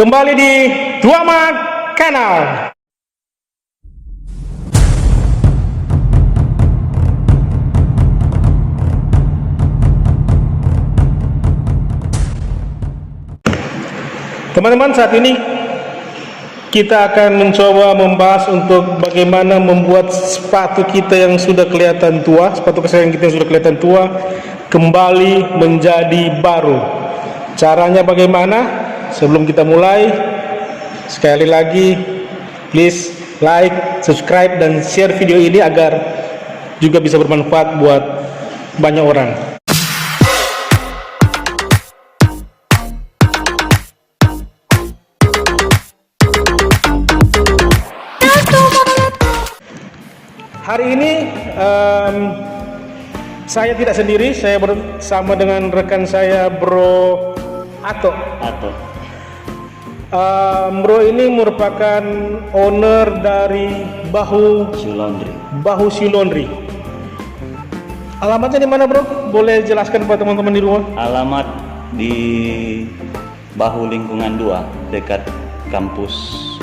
Kembali di Tuamak Kanal. Teman-teman, saat ini kita akan mencoba membahas untuk bagaimana membuat sepatu kita yang sudah kelihatan tua, sepatu kesayangan kita yang sudah kelihatan tua, kembali menjadi baru. Caranya bagaimana? Sebelum kita mulai, sekali lagi, please like, subscribe, dan share video ini agar juga bisa bermanfaat buat banyak orang. Hari ini saya tidak sendiri, saya bersama dengan rekan saya Bro Ato. Bro ini merupakan owner dari Bahu Shoe Laundry. Alamatnya di mana, Bro? Boleh jelaskan kepada teman-teman di rumah? Alamat di Bahu Lingkungan 2 dekat kampus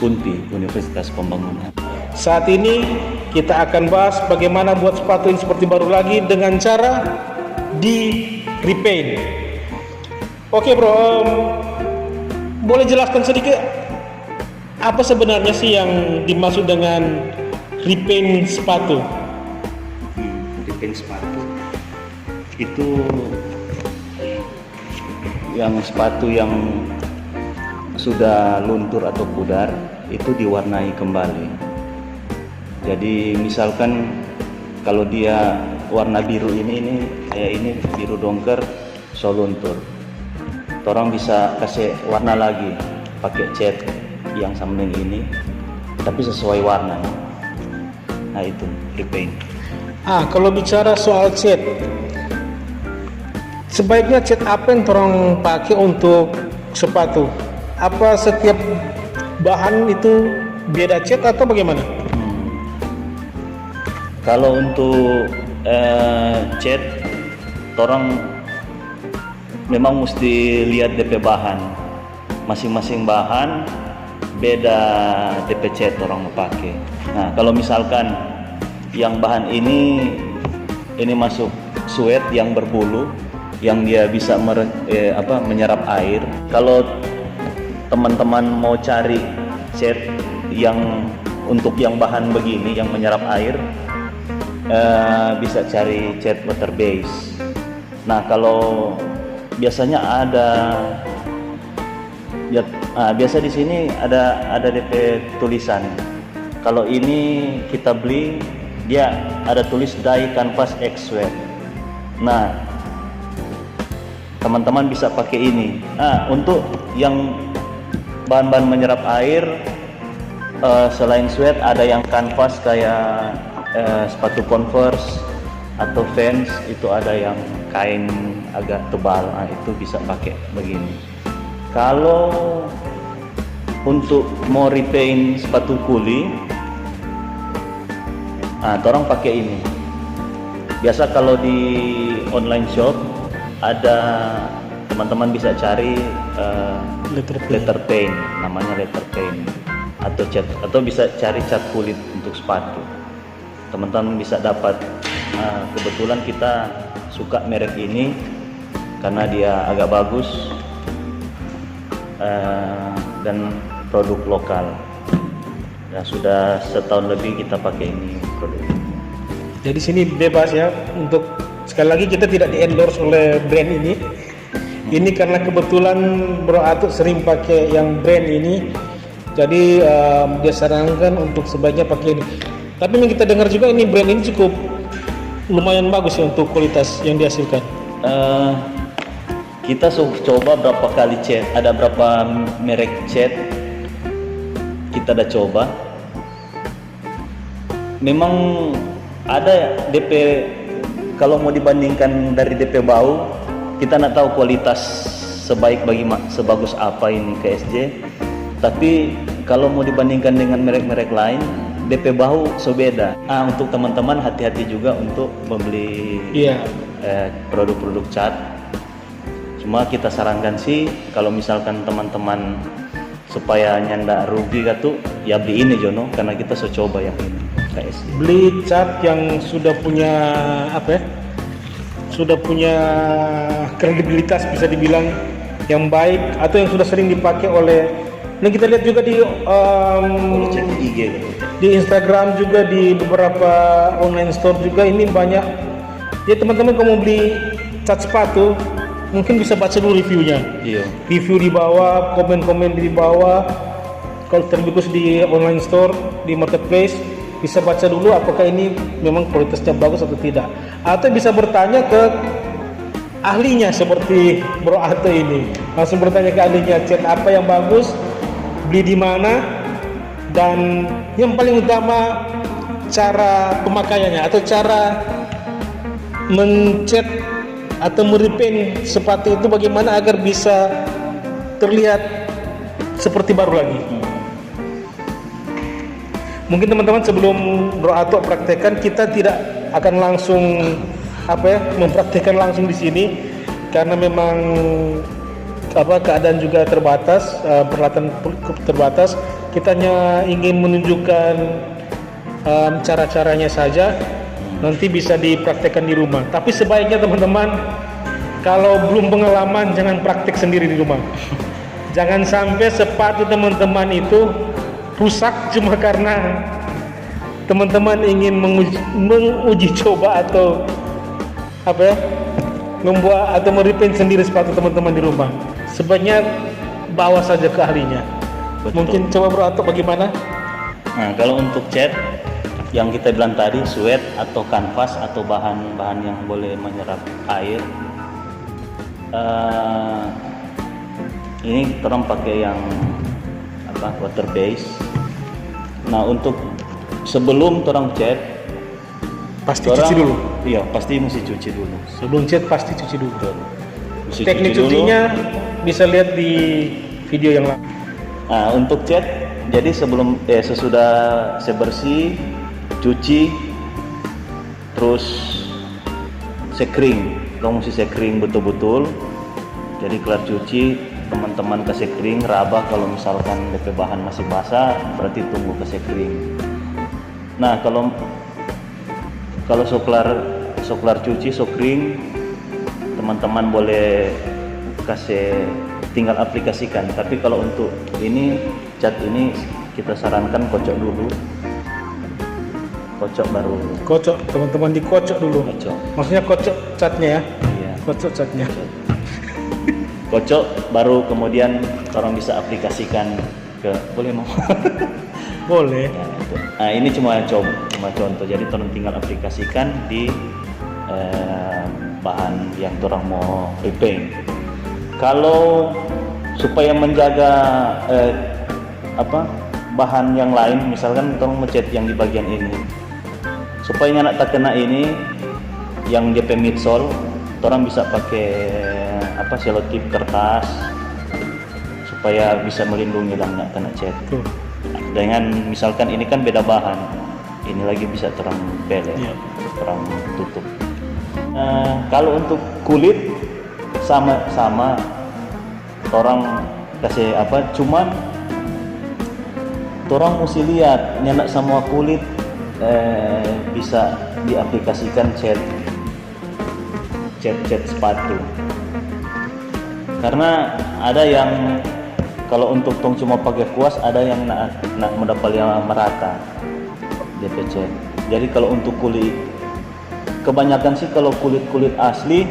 UNPI, Universitas Pembangunan. Saat ini kita akan bahas bagaimana buat sepatu ini seperti baru lagi dengan cara di repaint. Oke, Bro, boleh jelaskan sedikit apa sebenarnya sih yang dimaksud dengan repaint sepatu? Repaint sepatu itu yang sepatu yang sudah luntur atau pudar itu diwarnai kembali. Jadi misalkan kalau dia warna biru ini kayak ini biru dongker so luntur, orang bisa kasih warna lagi pakai cat yang sama ini tapi sesuai warna. Nah itu repaint. Kalau bicara soal cat, sebaiknya cat apa yang orang pakai untuk sepatu? Apa setiap bahan itu beda cat atau bagaimana? Kalau untuk cat, orang memang mesti lihat DP bahan. Masing-masing bahan beda DP cat orang mau pakai. Nah, kalau misalkan yang bahan ini masuk suede yang berbulu, yang dia bisa menyerap air. Kalau teman-teman mau cari cat yang untuk yang bahan begini yang menyerap air, bisa cari cat water base. Nah, kalau biasanya biasa di sini ada DP tulisan. Kalau ini kita beli, dia ada tulis dye canvas X suede. Nah, teman-teman bisa pakai ini. Untuk yang bahan-bahan menyerap air, selain suede ada yang canvas kayak sepatu Converse atau Vans, itu ada yang kain agak tebal, itu bisa pakai begini. Kalau untuk mau repaint sepatu kuli, orang pakai ini. Biasa kalau di online shop ada, teman-teman bisa cari letter paint, namanya letter paint, atau cat, atau bisa cari cat kulit untuk sepatu. Teman-teman bisa dapat. Kebetulan kita suka merek ini karena dia agak bagus dan produk lokal. Sudah setahun lebih kita pakai ini produk. Jadi sini bebas ya, untuk sekali lagi kita tidak di endorse oleh brand ini. Ini karena kebetulan Bro Atuk sering pakai yang brand ini, jadi dia sarankan untuk sebaiknya pakai ini. Tapi yang kita dengar juga ini brand ini cukup lumayan bagus ya untuk kualitas yang dihasilkan. Kita coba berapa kali cat, ada berapa merek cat kita udah coba. Memang ada DP, kalau mau dibandingkan dari DP Bahu, kita nggak tahu kualitas sebagus apa ini KSJ. Tapi kalau mau dibandingkan dengan merek-merek lain, DP Bahu so beda. Untuk teman-teman hati-hati juga untuk membeli produk-produk cat. Cuma kita sarankan sih, kalau misalkan teman-teman supaya nyanda rugi gitu ya beli ini Jono, karena kita coba yang ini KSI. Beli cat yang sudah punya apa ya, sudah punya kredibilitas, bisa dibilang yang baik, atau yang sudah sering dipakai oleh, dan kita lihat juga di Kalau cek di IG gitu. di Instagram juga, di beberapa online store juga, ini banyak ya. Teman-teman kalau mau beli cat sepatu mungkin bisa baca dulu reviewnya, Iya. review di bawah, komen-komen di bawah. Kalau terbagus di online store, di marketplace, bisa baca dulu apakah ini memang kualitasnya bagus atau tidak, atau bisa bertanya ke ahlinya seperti Bro Ato ini, langsung bertanya ke ahlinya, cat apa yang bagus, beli di mana, dan yang paling utama cara pemakaiannya atau cara mencet atau merepaint sepatu itu bagaimana agar bisa terlihat seperti baru lagi. Mungkin teman-teman sebelum Bro Ato praktekkan, kita tidak akan langsung mempraktekkan langsung di sini karena memang keadaan juga terbatas, peralatan terbatas. Kita hanya ingin menunjukkan cara-caranya saja, nanti bisa dipraktekkan di rumah. Tapi sebaiknya teman-teman kalau belum pengalaman jangan praktek sendiri di rumah. Jangan sampai sepatu teman-teman itu rusak cuma karena teman-teman ingin menguji coba atau membuat atau merepaint sendiri sepatu teman-teman di rumah. Sebaiknya bawa saja ke ahlinya. Betul. Mungkin coba Bro Ato bagaimana? Nah, kalau untuk cat yang kita bilang tadi, suede atau kanvas atau bahan-bahan yang boleh menyerap air, ini orang pakai yang water base. Nah, untuk sebelum orang cat Pasti cuci dulu. Iya, pasti mesti cuci dulu. Sebelum cat pasti cuci dulu. Mesti Teknik cuci dulu. cucinya bisa lihat di video yang lain. Nah, untuk cat, jadi sesudah bersih, cuci, terus sekering. Kamu mesti sekering betul-betul. Jadi kelar cuci, teman-teman kasih kering, raba. Kalau misalkan DP bahan masih basah, berarti tunggu kasih kering. Nah, kalau soklar cuci, kering, teman-teman boleh kasih tinggal aplikasikan. Tapi kalau untuk ini cat ini kita sarankan kocok dulu. Kocok baru. Kocok, teman-teman dikocok dulu. Kocok. Maksudnya kocok catnya ya? Iya. Kocok catnya. Kocok baru kemudian orang bisa aplikasikan ke, boleh mau? Boleh. Nah, ini cuma contoh. Jadi orang tinggal aplikasikan di bahan yang orang mau repaint. Kalau supaya menjaga bahan yang lain, misalkan orang ngecat yang di bagian ini, supaya nggak tak kena ini yang DP midsole, orang bisa pakai selotip kertas supaya bisa melindungi lah nggak kena cat. Dengan misalkan ini kan beda bahan, ini lagi bisa terang bele, terang tutup. Kalau untuk kulit sama orang kasih cuman orang mesti lihat nyenak semua kulit bisa diaplikasikan cat sepatu, karena ada yang kalau untuk tong cuma pakai kuas, ada yang nak mendapatnya merata DP cat. Jadi kalau untuk kulit, kebanyakan sih kalau kulit asli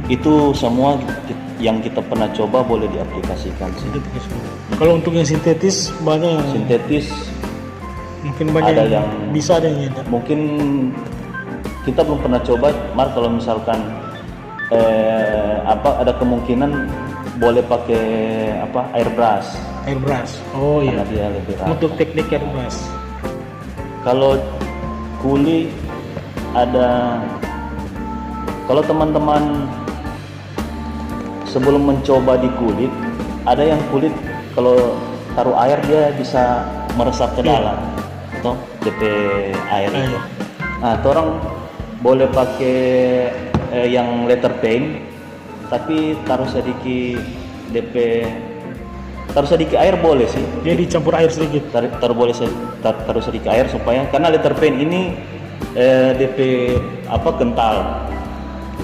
itu semua yang kita pernah coba boleh diaplikasikan sih. Kalau untuk yang sintetis banyak yang Sintetis mungkin banyak ada yang yang bisa, ada yang tidak. mungkin kita belum pernah coba. Kalau misalkan ada kemungkinan boleh pakai airbrush. Oh iya. Karena dia lebih rata. Untuk teknik airbrush. Kalau kulit ada, kalau teman-teman sebelum mencoba di kulit, ada yang kulit kalau taruh air dia bisa meresap ke dalam, toh DP air itu. Nah, orang boleh pakai yang letter paint, tapi taruh sedikit DP taruh sedikit air boleh sih. Dia dicampur air sedikit. Taruh boleh taruh sedikit air supaya karena letter pen ini DP apa kental,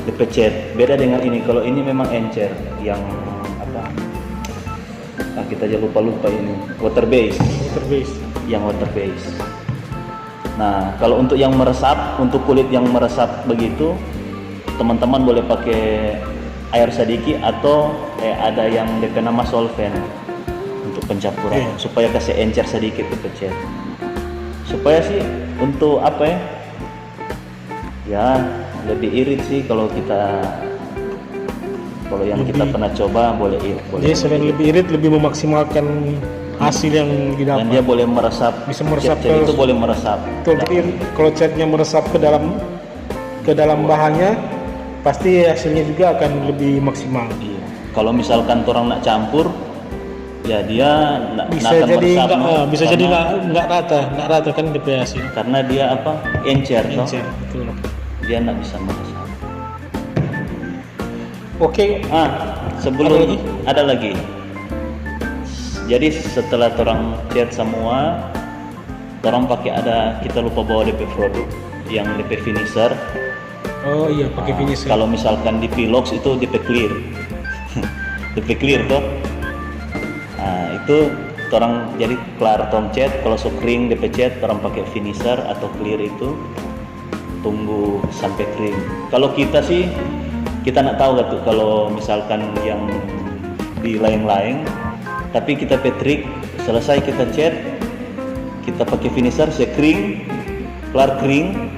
DP cat. Beda dengan ini. Kalau ini memang encer yang apa? Kita aja lupa ini water base. Water base. Yang water base. Nah, kalau untuk yang meresap, untuk kulit yang meresap begitu, teman-teman boleh pakai air sedikit atau ada yang DP nama solvent untuk pencampuran supaya kasih encer sedikit DP cat. Supaya sih untuk apa ya? Ya, lebih irit sih kalau yang kita pernah coba boleh irit. Jadi selain lebih irit, lebih memaksimalkan hasil yang didapat. Dan dia boleh meresap. Bisa meresap cat itu boleh meresap. Betul, jadi kalau catnya meresap ke dalam bahannya, pasti hasilnya juga akan lebih maksimal. Iya. Kalau misalkan orang nak campur, ya dia bisa jadi nggak rata kan DP hasil. Karena dia apa? Encer. Betul. Dia nggak bisa meresap. Oke. Sebelum ada lagi. Jadi setelah orang cat semua, orang pakai kita lupa bawa DP produk yang DP finisher. Oh iya, pakai finisher. Kalau misalkan di Pilox itu DP clear. DP clear tuh. Nah, itu orang jadi kelar tong cat, kalau so kering DP cat orang pakai finisher atau clear itu tunggu sampai kering. Kalau kita sih kita nak tahu tuh kalau misalkan yang di lain-lain, tapi kita petrik selesai kita cat, kita pakai finisher kering, kelar kering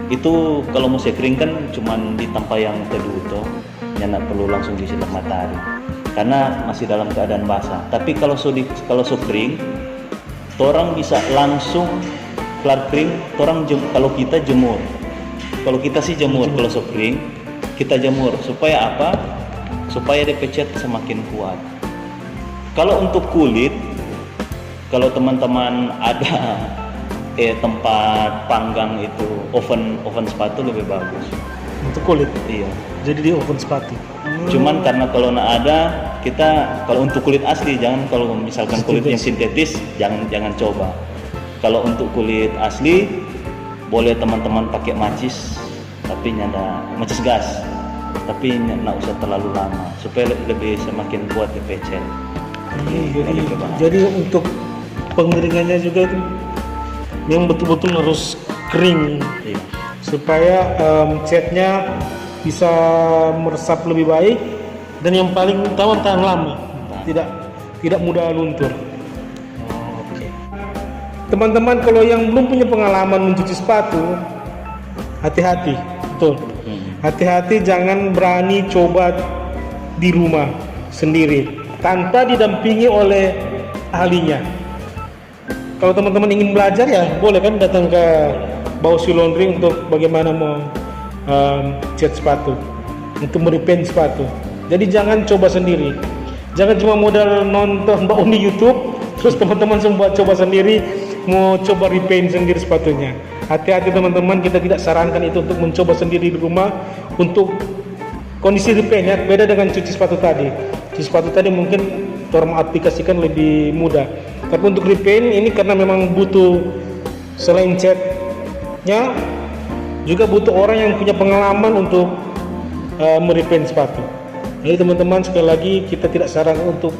itu kalau mau kering kan cuman di tempat yang teduh tuh, nggak perlu langsung disinar matahari karena masih dalam keadaan basah. Tapi kalau so kering, orang bisa langsung kelar kering, kalau kita jemur. Kalau kita sih jemur, kalau so kering kita jemur supaya apa? Supaya DP cat semakin kuat. Kalau untuk kulit, kalau teman-teman ada tempat panggang itu oven sepatu lebih bagus. Untuk kulit? Iya. Jadi di oven sepatu. Cuman karena kalau nak ada kalau untuk kulit asli jangan, kalau misalkan kulit yang sintetis jangan coba. Kalau untuk kulit asli boleh teman-teman pakai macis, tapi nyada macis gas, tapi nggak usah terlalu lama supaya lebih semakin kuat DP cat. Jadi untuk pengeringannya juga itu yang betul-betul harus kering, supaya catnya bisa meresap lebih baik, dan yang paling utama tahan lama, tidak mudah luntur. Oke. Teman-teman, kalau yang belum punya pengalaman mencuci sepatu, hati-hati, betul. Hati-hati, jangan berani coba di rumah sendiri tanpa didampingi oleh ahlinya. Kalau teman-teman ingin belajar ya boleh kan datang ke Bausi Laundry untuk bagaimana mau cat sepatu, untuk merepaint sepatu. Jadi jangan coba sendiri. Jangan cuma modal nonton bau di YouTube, terus teman-teman semua coba sendiri, mau coba repaint sendiri sepatunya. Hati-hati teman-teman, kita tidak sarankan itu untuk mencoba sendiri di rumah untuk kondisi repaint ya. Beda dengan cuci sepatu tadi. Cuci sepatu tadi mungkin orang aplikasikan lebih mudah. Tapi untuk repaint ini karena memang butuh selain catnya juga butuh orang yang punya pengalaman untuk merepaint sepatu. Jadi teman-teman, sekali lagi kita tidak sarankan untuk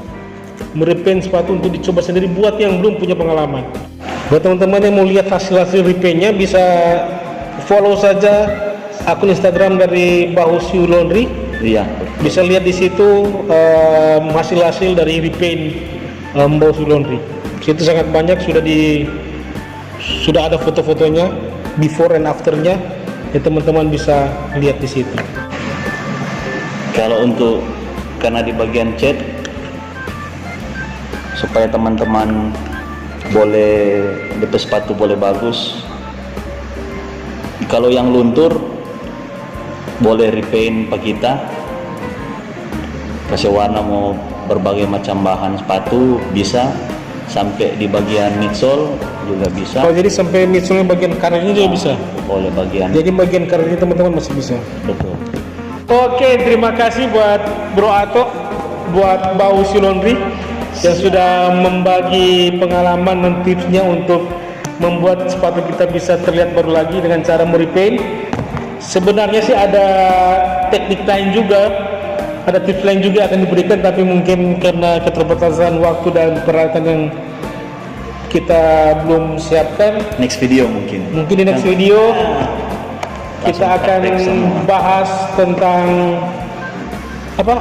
merepaint sepatu untuk dicoba sendiri buat yang belum punya pengalaman. Buat teman-teman yang mau lihat hasil-hasil repaintnya, bisa follow saja akun Instagram dari Bausi Laundry. Iya. Bisa lihat di situ hasil-hasil dari repaint Bausi Laundry. Situ sangat banyak, sudah ada foto-fotonya before and afternya. Ya, teman-teman bisa lihat di situ. Kalau untuk karena di bagian cat, supaya teman-teman boleh DP sepatu boleh bagus. Kalau yang luntur boleh repaint pak kita, kasih warna mau berbagai macam bahan sepatu bisa, sampai di bagian midsole juga bisa. Oh, jadi sampai midsole bagian karirnya juga bisa. Boleh bagian. Jadi bagian karirnya teman-teman masih bisa. Betul. Oke, terima kasih buat Bro Ato, buat Bausi Laundry. yang sudah membagi pengalaman dan tipsnya untuk membuat sepatu kita bisa terlihat baru lagi dengan cara merepaint. Sebenarnya sih ada teknik lain juga, ada tips lain juga akan diberikan, tapi mungkin karena keterbatasan waktu dan peralatan yang kita belum siapkan, Next video mungkin. mungkin di next video kita Langsung akan praktek semua. bahas tentang apa?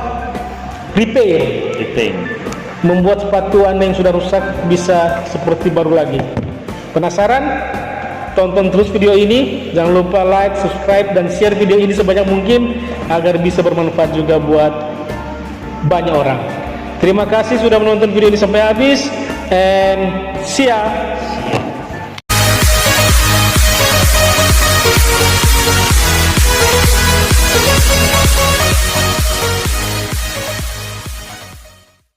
Repair, Repaint. membuat sepatu Anda yang sudah rusak bisa seperti baru lagi. Penasaran? Tonton terus video ini, jangan lupa like, subscribe, dan share video ini sebanyak mungkin agar bisa bermanfaat juga buat banyak orang. Terima kasih sudah menonton video ini sampai habis, and see ya.